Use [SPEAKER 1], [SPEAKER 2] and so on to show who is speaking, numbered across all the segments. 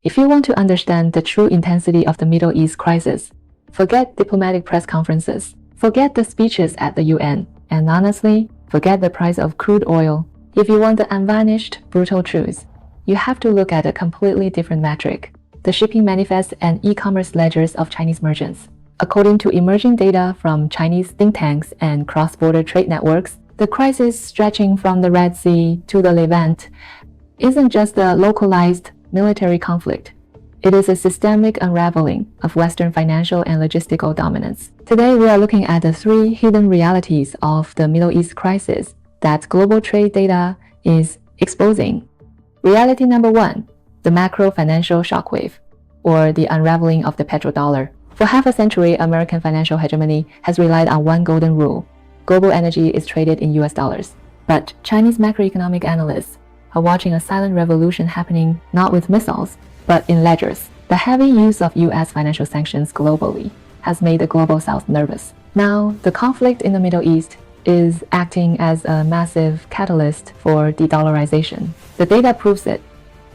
[SPEAKER 1] If you want to understand the true intensity of the Middle East crisis, forget diplomatic press conferences, forget the speeches at the UN, and honestly, forget the price of crude oil. If you want the unvarnished, brutal truth, you have to look at a completely different metric: the shipping manifest and e-commerce ledgers of Chinese merchants. According to emerging data from Chinese think tanks and cross-border trade networks, the crisis stretching from the Red Sea to the Levant isn't just a localized military conflict. It is a systemic unraveling of Western financial and logistical dominance. Today, we are looking at the three hidden realities of the Middle East crisis that global trade data is exposing. Reality number one, the macro financial shockwave, or the unraveling of the petrodollar. For half a century, American financial hegemony has relied on one golden rule: global energy is traded in US dollars. But Chinese macroeconomic analysts are watching a silent revolution happening not with missiles, but in ledgers. The heavy use of US financial sanctions globally has made the global south nervous. Now, the conflict in the Middle East is acting as a massive catalyst for de-dollarization. The data proves it.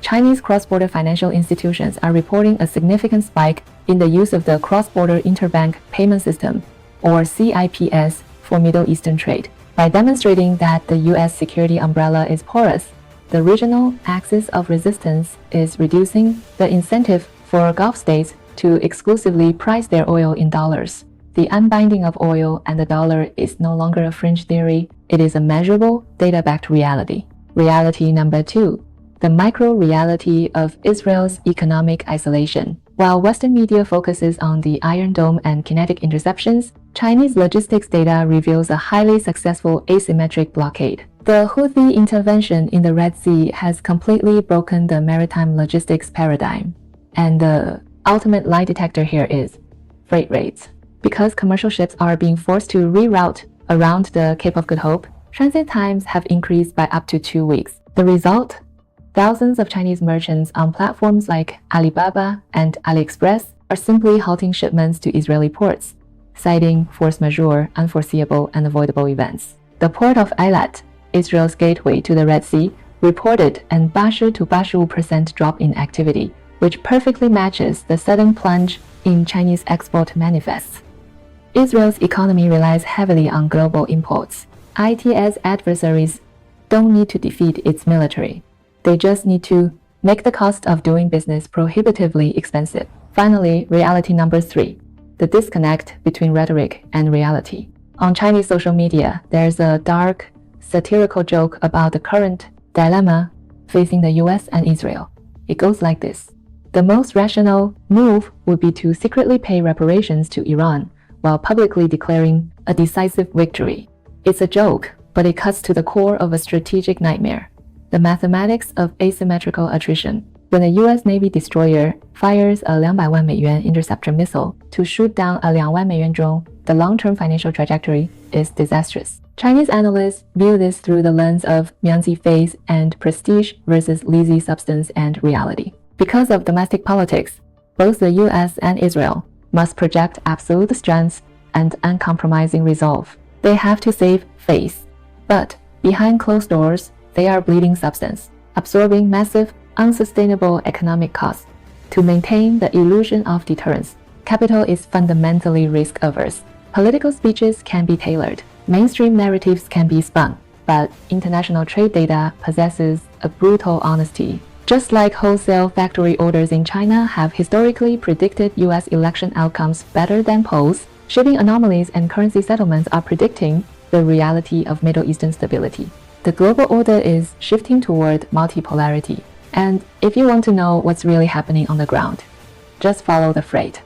[SPEAKER 1] Chinese cross-border financial institutions are reporting a significant spike in the use of the Cross-Border Interbank Payment System, or CIPS, for Middle Eastern trade. By demonstrating that the US security umbrella is porous, the regional axis of resistance is reducing the incentive for Gulf states to exclusively price their oil in dollars. The unbinding of oil and the dollar is no longer a fringe theory, it is a measurable, data-backed reality. Reality number two, the micro-reality of Israel's economic isolation. While Western media focuses on the Iron Dome and kinetic interceptions, Chinese logistics data reveals a highly successful asymmetric blockade. The Houthi intervention in the Red Sea has completely broken the maritime logistics paradigm. And the ultimate lie detector here is freight rates. Because commercial ships are being forced to reroute around the Cape of Good Hope, transit times have increased by up to 2 weeks. The result? Thousands of Chinese merchants on platforms like Alibaba and AliExpress are simply halting shipments to Israeli ports, citing force majeure, unforeseeable, and avoidable events. The port of Eilat, Israel's gateway to the Red Sea, reported an Bashu to Bashu% drop in activity, which perfectly matches the sudden plunge in Chinese export manifests. Israel's economy relies heavily on global imports. IT's adversaries don't need to defeat its military. They just need to make the cost of doing business prohibitively expensive. Finally, reality number three, the disconnect between rhetoric and reality. On Chinese social media, there's a dark, satirical joke about the current dilemma facing the US and Israel. It goes like this: the most rational move would be to secretly pay reparations to Iran while publicly declaring a decisive victory. It's a joke, but it cuts to the core of a strategic nightmare: the mathematics of asymmetrical attrition. When a US Navy destroyer fires a 200万美元 interceptor missile to shoot down a 2万美元 drone, the long-term financial trajectory is disastrous. Chinese analysts view this through the lens of Mianzi face and prestige versus lazy substance and reality. Because of domestic politics, both the US and Israel must project absolute strength and uncompromising resolve. They have to save face. But behind closed doors, they are bleeding substance, absorbing massive, unsustainable economic costs. To maintain the illusion of deterrence, capital is fundamentally risk-averse. Political speeches can be tailored, mainstream narratives can be spun, but international trade data possesses a brutal honesty. Just like wholesale factory orders in China have historically predicted US election outcomes better than polls, shipping anomalies and currency settlements are predicting the reality of Middle Eastern stability. The global order is shifting toward multipolarity. And if you want to know what's really happening on the ground, just follow the freight.